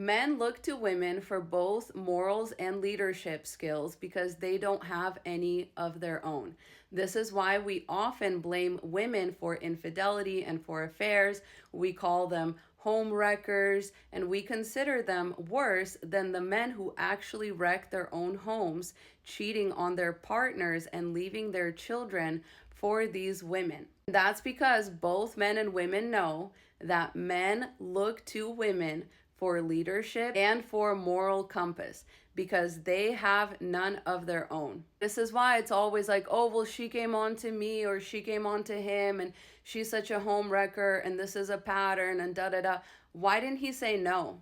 Men look to women for both morals and leadership skills because they don't have any of their own. This is why we often blame women for infidelity and for affairs. We call them home wreckers, and we consider them worse than the men who actually wreck their own homes, cheating on their partners and leaving their children for these women. That's because both men and women know that men look to women for leadership and for moral compass because they have none of their own. This is why it's always like, oh, well, she came on to me or she came on to him and she's such a home wrecker and this is a pattern and da da da. Why didn't he say no?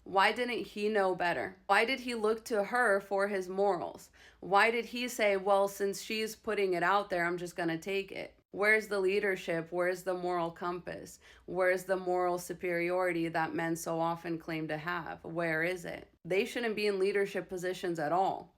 Why didn't he know better? Why did he look to her for his morals? Why did he say, well, since she's putting it out there, I'm just going to take it? Where's the leadership? Where's the moral compass? Where's the moral superiority that men so often claim to have? Where is it? They shouldn't be in leadership positions at all.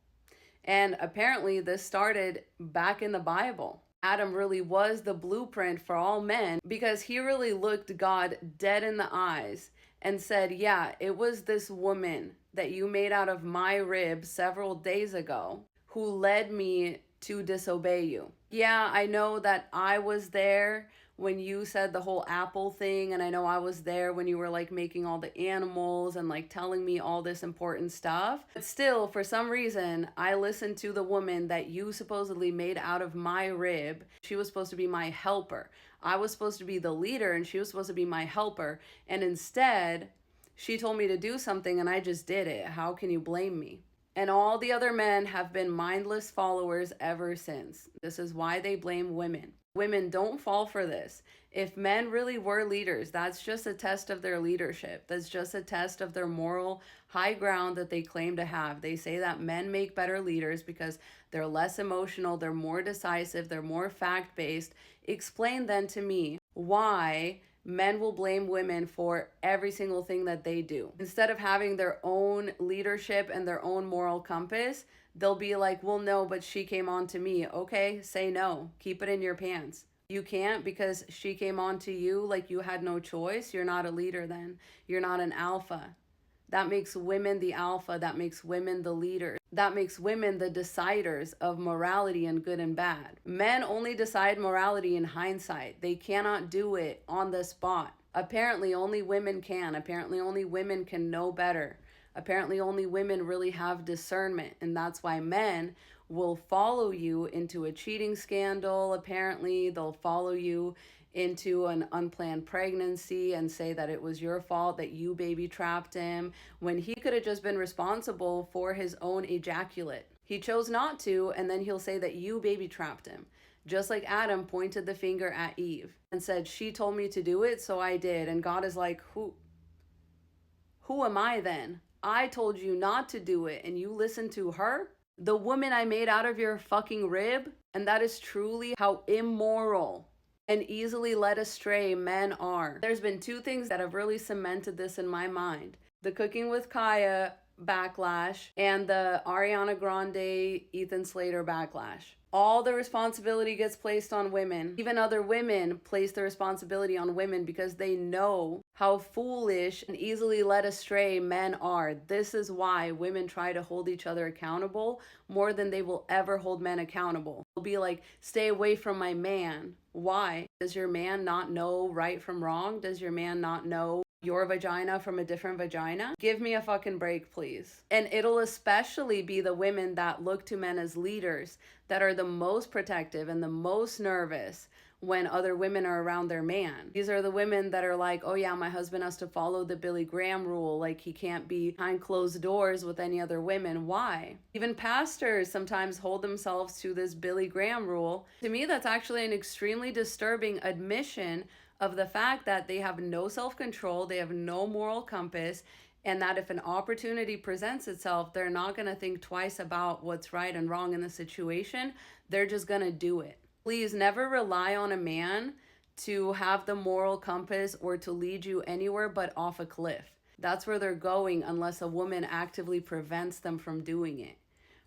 And apparently this started back in the Bible. Adam really was the blueprint for all men because he really looked God dead in the eyes and said, yeah, it was this woman that you made out of my rib several days ago who led me to disobey you. Yeah, I know that I was there when you said the whole apple thing, and I know I was there when you were like making all the animals and like telling me all this important stuff. But still, for some reason, I listened to the woman that you supposedly made out of my rib. She was supposed to be my helper. I was supposed to be the leader and she was supposed to be my helper. And instead, she told me to do something and I just did it. How can you blame me? And all the other men have been mindless followers ever since. This is why they blame women. Women, don't fall for this. If men really were leaders, that's just a test of their leadership. That's just a test of their moral high ground that they claim to have. They say that men make better leaders because they're less emotional, they're more decisive, they're more fact-based. Explain then to me why men will blame women for every single thing that they do. Instead of having their own leadership and their own moral compass, they'll be like, well, no, but she came on to me. Okay, say no. Keep it in your pants. You can't because she came on to you like you had no choice. You're not a leader then. You're not an alpha. That makes women the alpha. That makes women the leaders. That makes women the deciders of morality and good and bad. Men only decide morality in hindsight. They cannot do it on the spot. Apparently, only women can. Apparently, only women can know better. Apparently, only women really have discernment. And that's why men will follow you into a cheating scandal. Apparently, they'll follow you into an unplanned pregnancy and say that it was your fault that you baby trapped him when he could have just been responsible for his own ejaculate. He chose not to, and then he'll say that you baby trapped him. Just like Adam pointed the finger at Eve and said, she told me to do it, so I did. And God is like, who am I then? I told you not to do it and you listened to her? The woman I made out of your fucking rib? And that is truly how immoral and easily led astray men are. There's been two things that have really cemented this in my mind. The Cooking with Kaya backlash and the Ariana Grande, Ethan Slater backlash. All the responsibility gets placed on women. Even other women place the responsibility on women because they know how foolish and easily led astray men are. This is why women try to hold each other accountable more than they will ever hold men accountable. They'll be like, stay away from my man. Why? Does your man not know right from wrong? Does your man not know your vagina from a different vagina? Give me a fucking break, please. And it'll especially be the women that look to men as leaders that are the most protective and the most nervous when other women are around their man. These are the women that are like, oh yeah, my husband has to follow the Billy Graham rule. Like he can't be behind closed doors with any other women. Why? Even pastors sometimes hold themselves to this Billy Graham rule. To me, that's actually an extremely disturbing admission of the fact that they have no self-control, they have no moral compass, and that if an opportunity presents itself, they're not going to think twice about what's right and wrong in the situation. They're just going to do it. Please never rely on a man to have the moral compass or to lead you anywhere but off a cliff. That's where they're going unless a woman actively prevents them from doing it.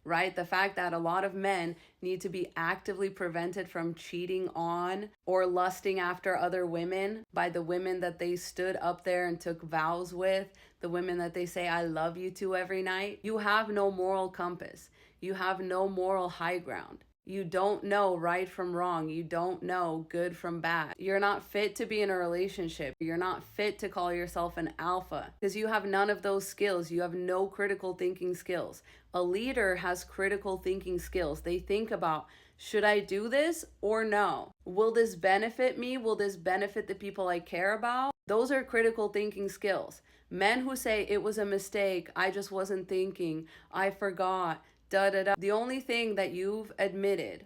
right? The fact that a lot of men need to be actively prevented from cheating on or lusting after other women by the women that they stood up there and took vows with, the women that they say, I love you to every night. You have no moral compass. You have no moral high ground. You don't know right from wrong. You don't know good from bad. You're not fit to be in a relationship. You're not fit to call yourself an alpha because you have none of those skills. You have no critical thinking skills. A leader has critical thinking skills. They think about, should I do this or no? Will this benefit me? Will this benefit the people I care about? Those are critical thinking skills. Men who say it was a mistake, I just wasn't thinking, I forgot, da da da. The only thing that you've admitted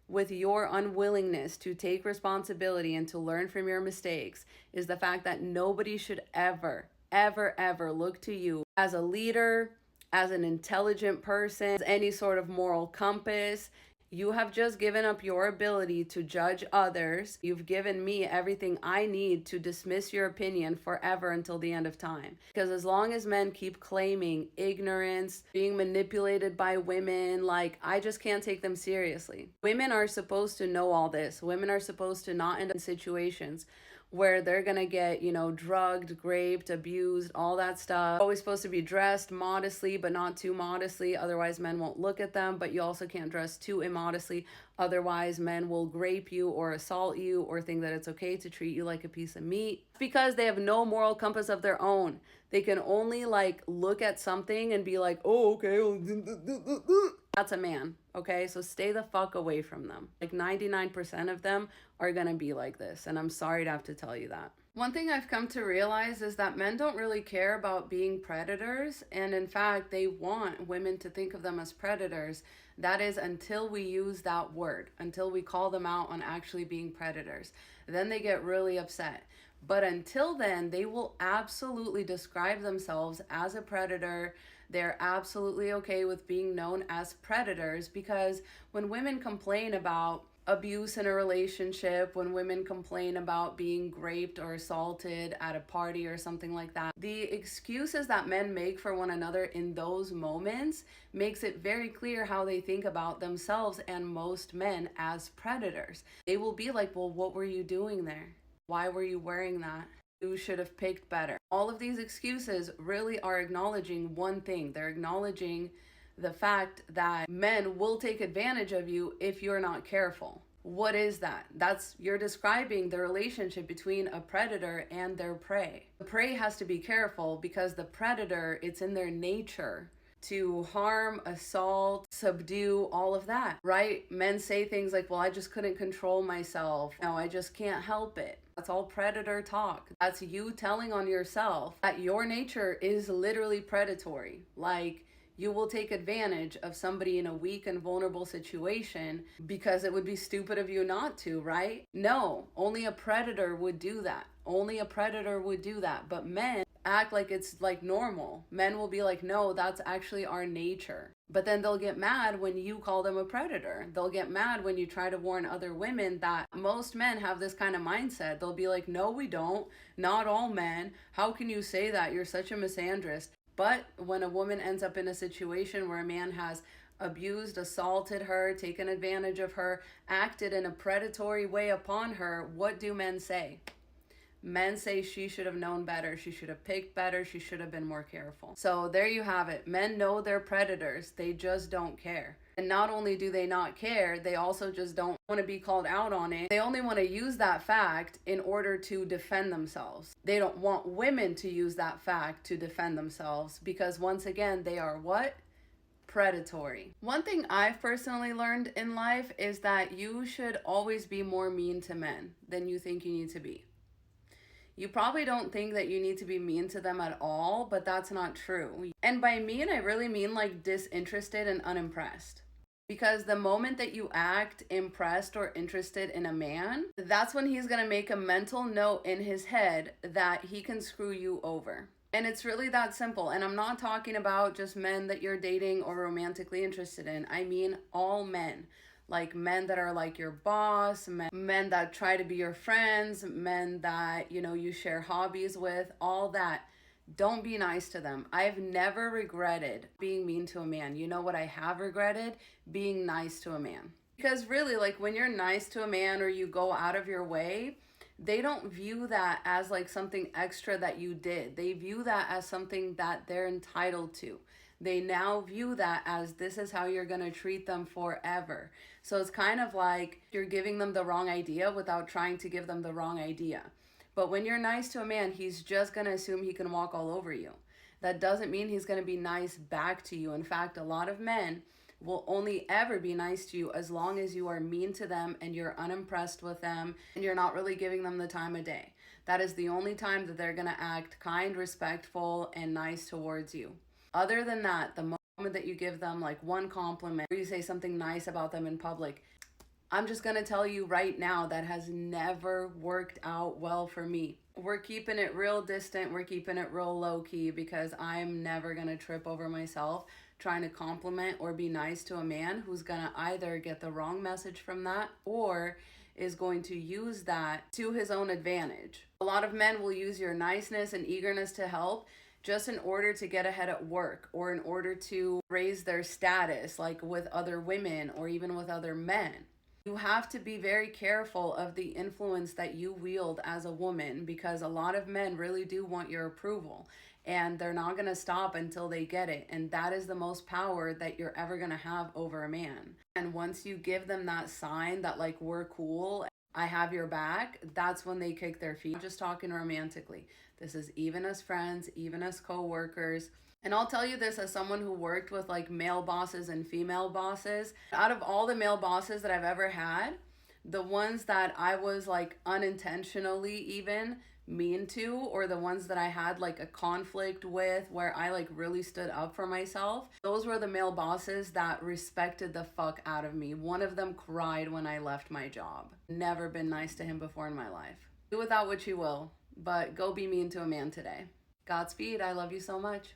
with your unwillingness to take responsibility and to learn from your mistakes is the fact that nobody should ever, ever, ever look to you as a leader, as an intelligent person, as any sort of moral compass. You have just given up your ability to judge others. You've given me everything I need to dismiss your opinion forever until the end of time. Because as long as men keep claiming ignorance, being manipulated by women, like, I just can't take them seriously. Women are supposed to know all this. Women are supposed to not end up in situations where they're gonna get, drugged, raped, abused, all that stuff. Always supposed to be dressed modestly, but not too modestly, otherwise men won't look at them. But you also can't dress too immodestly, otherwise men will grape you or assault you or think that it's okay to treat you like a piece of meat. Because they have no moral compass of their own. They can only look at something and be like, oh, okay, that's a man. Okay, so stay the fuck away from them. 99% of them are gonna be like this, and I'm sorry to have to tell you that. One thing I've come to realize is that men don't really care about being predators, and in fact, they want women to think of them as predators. That is until we use that word, until we call them out on actually being predators. Then they get really upset. But until then, they will absolutely describe themselves as a predator. They're absolutely okay with being known as predators, because when women complain about abuse in a relationship, when women complain about being raped or assaulted at a party or something like that, the excuses that men make for one another in those moments makes it very clear how they think about themselves and most men as predators. They will be like, well, what were you doing there? Why were you wearing that? You should have picked better. All of these excuses really are acknowledging one thing. They're acknowledging the fact that men will take advantage of you if you're not careful. What is that? You're describing the relationship between a predator and their prey. The prey has to be careful because the predator, it's in their nature to harm, assault, subdue, all of that, right? Men say things like, well, I just couldn't control myself. No, I just can't help it. That's all predator talk. That's you telling on yourself that your nature is literally predatory. You will take advantage of somebody in a weak and vulnerable situation because it would be stupid of you not to, right? No, only a predator would do that. Only a predator would do that. But men act like it's normal. Men will be like, no, that's actually our nature. But then they'll get mad when you call them a predator. They'll get mad when you try to warn other women that most men have this kind of mindset. They'll be like, no, we don't. Not all men. How can you say that? You're such a misandrist. But when a woman ends up in a situation where a man has abused, assaulted her, taken advantage of her, acted in a predatory way upon her, what do men say? Men say she should have known better. She should have picked better. She should have been more careful. So there you have it. Men know they're predators. They just don't care. And not only do they not care, they also just don't want to be called out on it. They only want to use that fact in order to defend themselves. They don't want women to use that fact to defend themselves because, once again, they are what? Predatory. One thing I've personally learned in life is that you should always be more mean to men than you think you need to be. You probably don't think that you need to be mean to them at all, but that's not true. And by mean, I really mean disinterested and unimpressed. Because the moment that you act impressed or interested in a man, that's when he's gonna make a mental note in his head that he can screw you over. And it's really that simple. And I'm not talking about just men that you're dating or romantically interested in. I mean all men. Men that are your boss, men that try to be your friends, men that, you share hobbies with, all that. Don't be nice to them. I've never regretted being mean to a man. You know what I have regretted? Being nice to a man. Because really, like when you're nice to a man or you go out of your way, they don't view that as like something extra that you did. They view that as something that they're entitled to. They now view that as this is how you're going to treat them forever. So it's kind of like you're giving them the wrong idea without trying to give them the wrong idea. But when you're nice to a man, he's just going to assume he can walk all over you. That doesn't mean he's going to be nice back to you. In fact, a lot of men will only ever be nice to you as long as you are mean to them and you're unimpressed with them and you're not really giving them the time of day. That is the only time that they're going to act kind, respectful, and nice towards you. Other than that, the moment that you give them like one compliment or you say something nice about them in public, I'm just going to tell you right now that has never worked out well for me. We're keeping it real distant. We're keeping it real low key because I'm never going to trip over myself trying to compliment or be nice to a man who's going to either get the wrong message from that or is going to use that to his own advantage. A lot of men will use your niceness and eagerness to help just in order to get ahead at work or in order to raise their status, like with other women or even with other men. You have to be very careful of the influence that you wield as a woman because a lot of men really do want your approval and they're not going to stop until they get it. And that is the most power that you're ever going to have over a man. And once you give them that sign that, like, we're cool, I have your back, that's when they kick their feet. I'm just talking romantically. This is even as friends, even as co-workers. And I'll tell you this as someone who worked with like male bosses and female bosses. Out of all the male bosses that I've ever had, the ones that I was like unintentionally even mean to, or the ones that I had like a conflict with where I like really stood up for myself, those were the male bosses that respected the fuck out of me. One of them cried when I left my job. Never been nice to him before in my life. Do without what you will, but go be mean to a man today. Godspeed. I love you so much.